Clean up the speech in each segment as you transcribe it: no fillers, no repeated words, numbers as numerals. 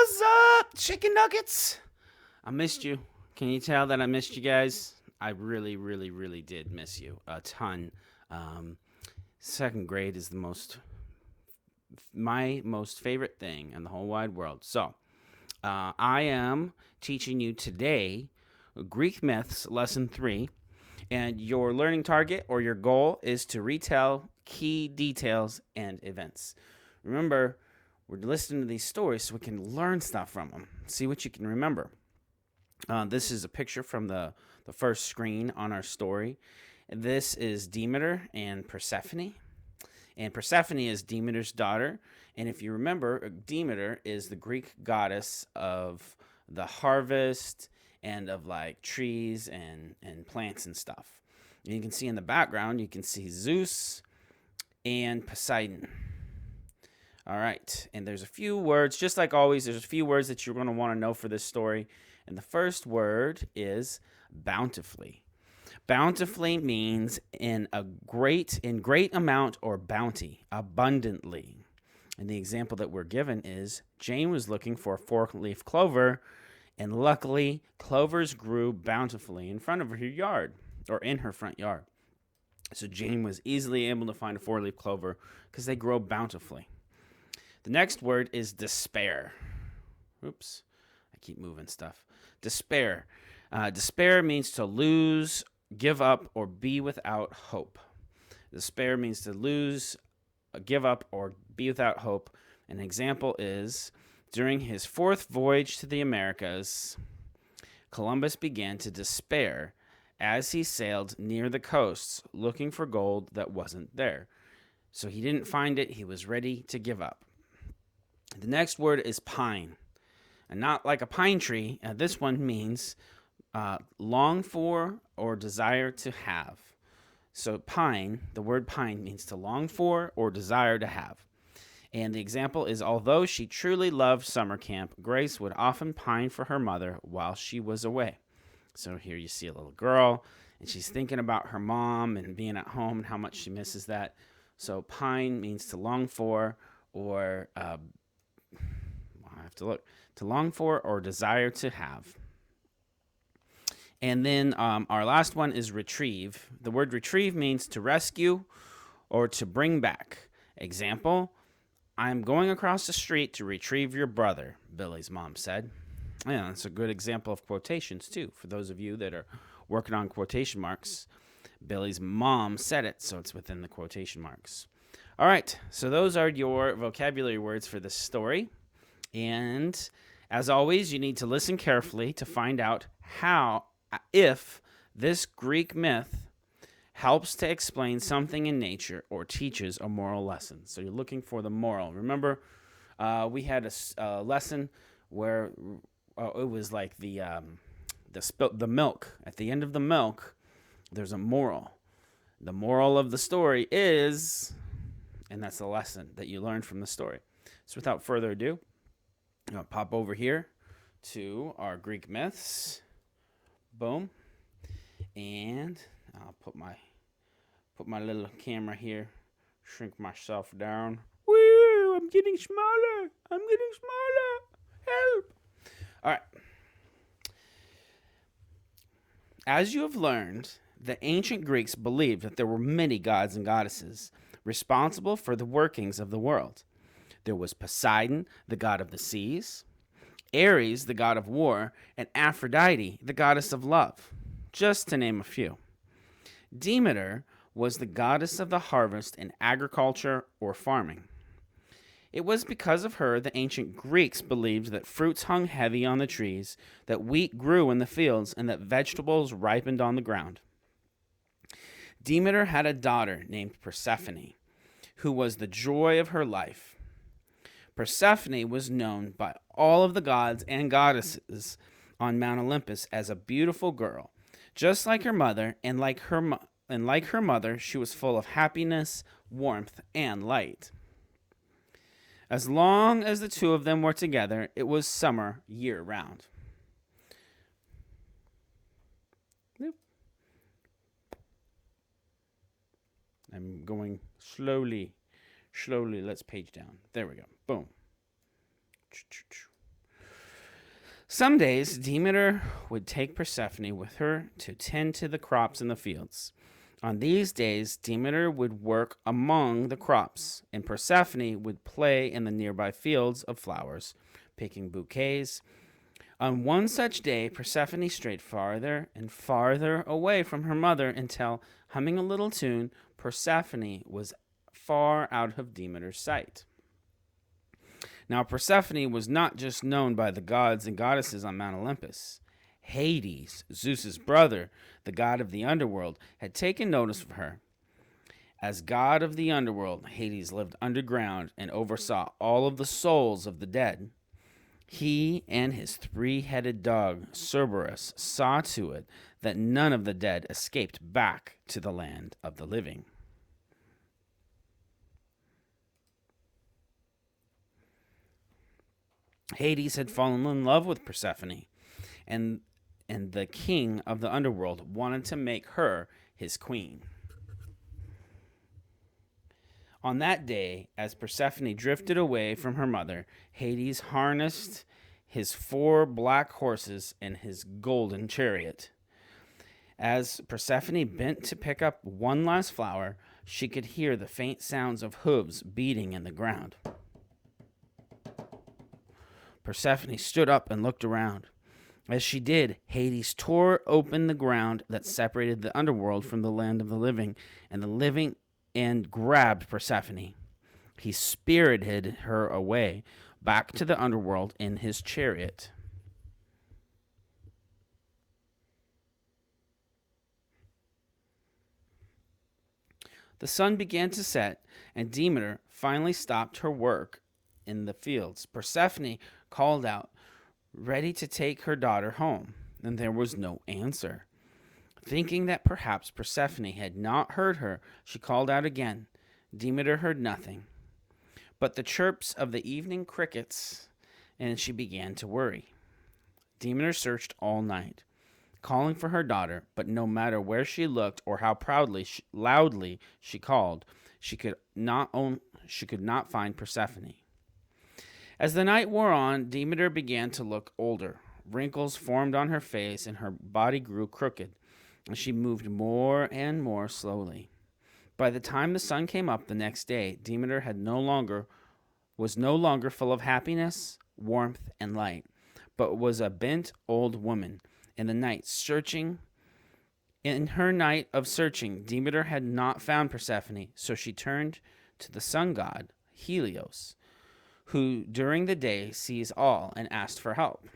What's up, chicken nuggets? I missed you. Can you tell that I missed you guys? I really, really, really did miss you a ton. Um, Second grade is my most favorite thing in the whole wide world. So, I am teaching you today Greek myths, lesson 3, and your learning target or your goal is to retell key details and events. Remember, we're listening to these stories so we can learn stuff from them, see what you can remember. This is a picture from the first screen on our story. This is Demeter and Persephone. And Persephone is Demeter's daughter. And if you remember, Demeter is the Greek goddess of the harvest and of like trees and plants and stuff. And you can see in the background, you can see Zeus and Poseidon. All right. And there's a few words, just like always, there's a few words that you're going to want to know for this story. And the first word is bountifully. Bountifully means in great amount or bounty, abundantly. And the example that we're given is Jane was looking for a 4-leaf clover, and luckily clovers grew bountifully in front of her yard, or in her front yard. So Jane was easily able to find a 4-leaf clover because they grow bountifully. The next word is despair. Oops, I keep moving stuff. Despair. Despair means to lose, give up, or be without hope. Despair means to lose, give up, or be without hope. An example is, during his 4th voyage to the Americas, Columbus began to despair as he sailed near the coasts looking for gold that wasn't there. So he didn't find it. He was ready to give up. The next word is pine. And not like a pine tree. This one means long for or desire to have. So pine, the word pine means to long for or desire to have. And the example is, although she truly loved summer camp, Grace would often pine for her mother while she was away. So here you see a little girl, and she's thinking about her mom and being at home and how much she misses that. So pine means to long for or I have to look. To long for or desire to have. And then our last one is retrieve. The word retrieve means to rescue or to bring back. Example, I'm going across the street to retrieve your brother, Billy's mom said. Yeah, that's a good example of quotations, too. For those of you that are working on quotation marks, Billy's mom said it, so it's within the quotation marks. All right, so those are your vocabulary words for this story. And as always, you need to listen carefully to find out if this Greek myth helps to explain something in nature or teaches a moral lesson. So you're looking for the moral. Remember, we had a lesson where it was like the milk. At the end of the milk, there's a moral. The moral of the story is, and that's the lesson that you learned from the story. So without further ado, I'm going to pop over here to our Greek myths. Boom. And I'll put my little camera here, shrink myself down. Woo, I'm getting smaller. Help. All right. As you have learned, the ancient Greeks believed that there were many gods and goddesses responsible for the workings of the world. There was Poseidon, the god of the seas, Ares, the god of war, and Aphrodite, the goddess of love, just to name a few. Demeter was the goddess of the harvest in agriculture or farming. It was because of her the ancient Greeks believed that fruits hung heavy on the trees, that wheat grew in the fields, and that vegetables ripened on the ground. Demeter had a daughter named Persephone, who was the joy of her life. Persephone was known by all of the gods and goddesses on Mount Olympus as a beautiful girl, just like her mother, and like her mother, she was full of happiness, warmth, and light. As long as the two of them were together, it was summer year-round. I'm going slowly. Let's page down. There we go. Boom. Some days, Demeter would take Persephone with her to tend to the crops in the fields. On these days, Demeter would work among the crops, and Persephone would play in the nearby fields of flowers, picking bouquets. On one such day, Persephone strayed farther and farther away from her mother until, humming a little tune, Persephone was far out of Demeter's sight. Now, Persephone was not just known by the gods and goddesses on Mount Olympus. Hades, Zeus's brother, the god of the underworld, had taken notice of her. As god of the underworld, Hades lived underground and oversaw all of the souls of the dead. He and his three-headed dog, Cerberus, saw to it that none of the dead escaped back to the land of the living. Hades had fallen in love with Persephone, and the king of the underworld wanted to make her his queen. On that day, as Persephone drifted away from her mother, Hades harnessed his 4 black horses and his golden chariot. As Persephone bent to pick up one last flower, she could hear the faint sounds of hooves beating in the ground. Persephone stood up and looked around. As she did, Hades tore open the ground that separated the underworld from the land of the living, and grabbed Persephone. He spirited her away back to the underworld in his chariot. The sun began to set, and Demeter finally stopped her work in the fields. Persephone called out, ready to take her daughter home, and there was no answer. Thinking that perhaps Persephone had not heard her, she called out again. Demeter heard nothing but the chirps of the evening crickets, and she began to worry. Demeter searched all night, calling for her daughter, but no matter where she looked or how loudly she called, she could not find Persephone. As the night wore on, Demeter began to look older. Wrinkles formed on her face, and her body grew crooked, and she moved more and more slowly. By the time the sun came up the next day, Demeter was no longer full of happiness, warmth, and light, but was a bent old woman. In her night of searching, Demeter had not found Persephone, so she turned to the sun god, Helios, who during the day sees all, and asked for help.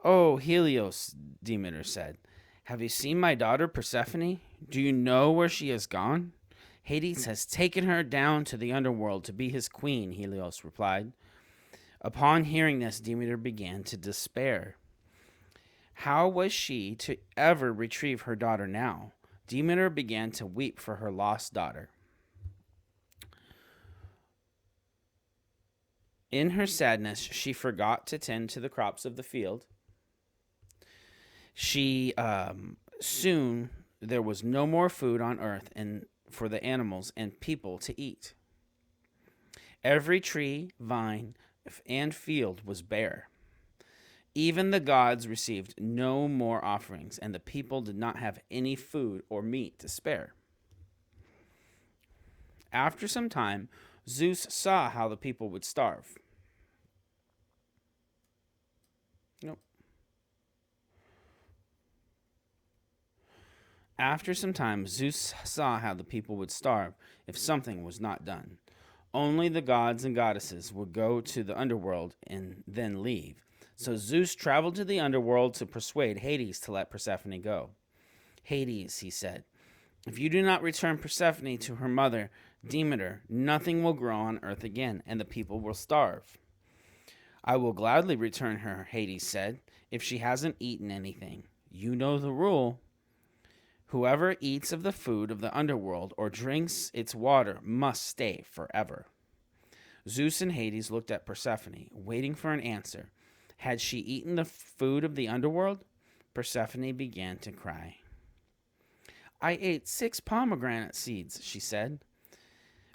"Oh, Helios," Demeter said, "have you seen my daughter Persephone? Do you know where she has gone?" "Hades has taken her down to the underworld to be his queen," Helios replied. Upon hearing this, Demeter began to despair. How was she to ever retrieve her daughter now? Demeter began to weep for her lost daughter. In her sadness, she forgot to tend to the crops of the field. Soon there was no more food on earth and for the animals and people to eat. Every tree, vine, and field was bare. Even the gods received no more offerings, and the people did not have any food or meat to spare. After some time, Zeus saw how the people would starve. After some time, Zeus saw how the people would starve if something was not done. Only the gods and goddesses would go to the underworld and then leave. So Zeus traveled to the underworld to persuade Hades to let Persephone go. "Hades," he said, "if you do not return Persephone to her mother, Demeter, nothing will grow on earth again, and the people will starve." "I will gladly return her," Hades said, "if she hasn't eaten anything. You know the rule. Whoever eats of the food of the underworld or drinks its water must stay forever." Zeus and Hades looked at Persephone, waiting for an answer. Had she eaten the food of the underworld? Persephone began to cry. "I ate 6 pomegranate seeds," she said.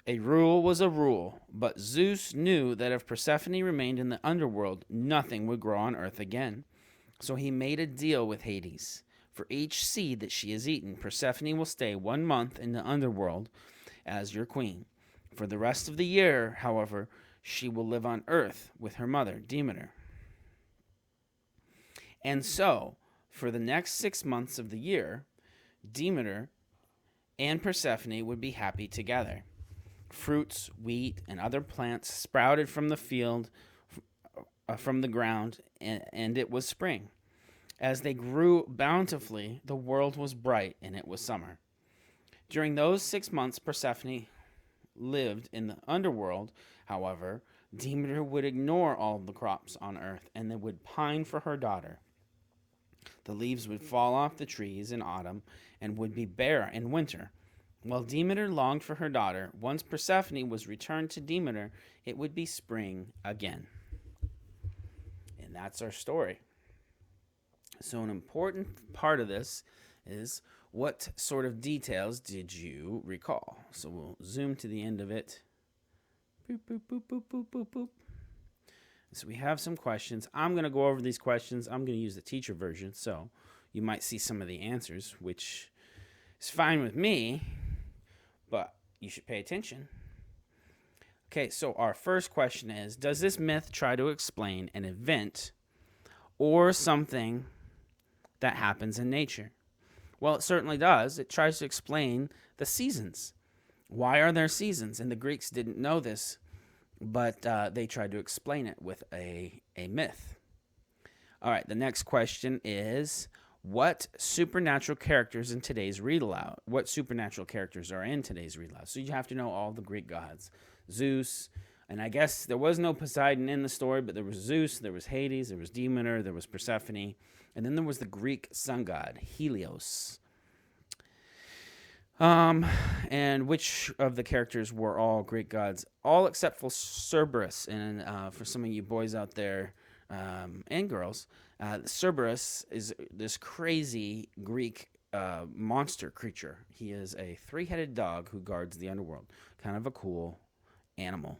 A rule was a rule, but Zeus knew that if Persephone remained in the underworld, nothing would grow on earth again. So he made a deal with Hades. For each seed that she has eaten, Persephone will stay 1 month in the underworld as your queen. For the rest of the year, however, she will live on earth with her mother, Demeter. And so, for the next 6 months of the year, Demeter and Persephone would be happy together. Fruits, wheat, and other plants sprouted from the field, from the ground, and it was spring. As they grew bountifully, the world was bright, and it was summer. During those 6 months, Persephone lived in the underworld. However, Demeter would ignore all the crops on earth, and they would pine for her daughter. The leaves would fall off the trees in autumn and would be bare in winter. While Demeter longed for her daughter, once Persephone was returned to Demeter, it would be spring again. And that's our story. So an important part of this is, what sort of details did you recall? So we'll zoom to the end of it. Boop, boop, boop, boop, boop, boop, boop. So we have some questions. I'm going to go over these questions. I'm going to use the teacher version, so you might see some of the answers, which is fine with me, but you should pay attention. Okay, so our first question is, does this myth try to explain an event or something that happens in nature? Well, it certainly does. It tries to explain the seasons. Why are there seasons? And the Greeks didn't know this, but they tried to explain it with a myth. All right, the next question is, what supernatural characters in today's read aloud? What supernatural characters are in today's read aloud? So you have to know all the Greek gods. Zeus, and I guess there was no Poseidon in the story, but there was Zeus, there was Hades, there was Demeter, there was Persephone, and then there was the Greek sun god, Helios. And which of the characters were all Greek gods? All except for Cerberus. And for some of you boys out there and girls, Cerberus is this crazy Greek monster creature. He is a 3-headed dog who guards the underworld. Kind of a cool animal.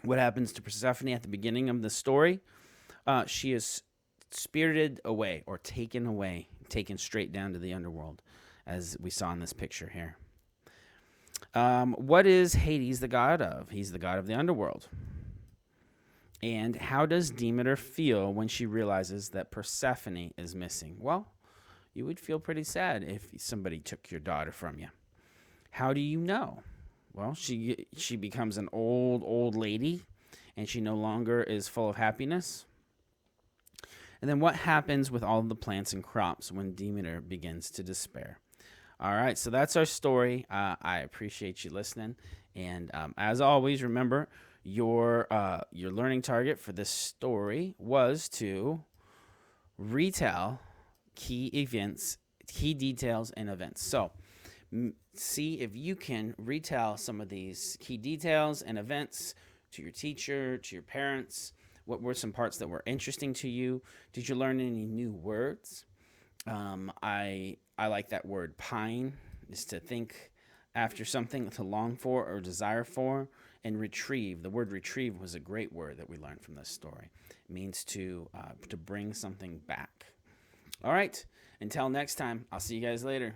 What happens to Persephone at the beginning of the story? She is spirited away or taken straight down to the underworld, as we saw in this picture here. What is Hades the god of? He's the god of the underworld. And how does Demeter feel when she realizes that Persephone is missing? Well, you would feel pretty sad if somebody took your daughter from you. How do you know? Well, she becomes an old lady, and she no longer is full of happiness. And then what happens with all of the plants and crops when Demeter begins to despair? All right, so that's our story. I appreciate you listening. And as always, remember, your learning target for this story was to retell key events, key details, and events. So see if you can retell some of these key details and events to your teacher, to your parents. What were some parts that were interesting to you? Did you learn any new words? I like that word pine, is to think after something, to long for or desire for. And retrieve, the word retrieve was a great word that we learned from this story. It means to bring something back. All right, until next time, I'll see you guys later.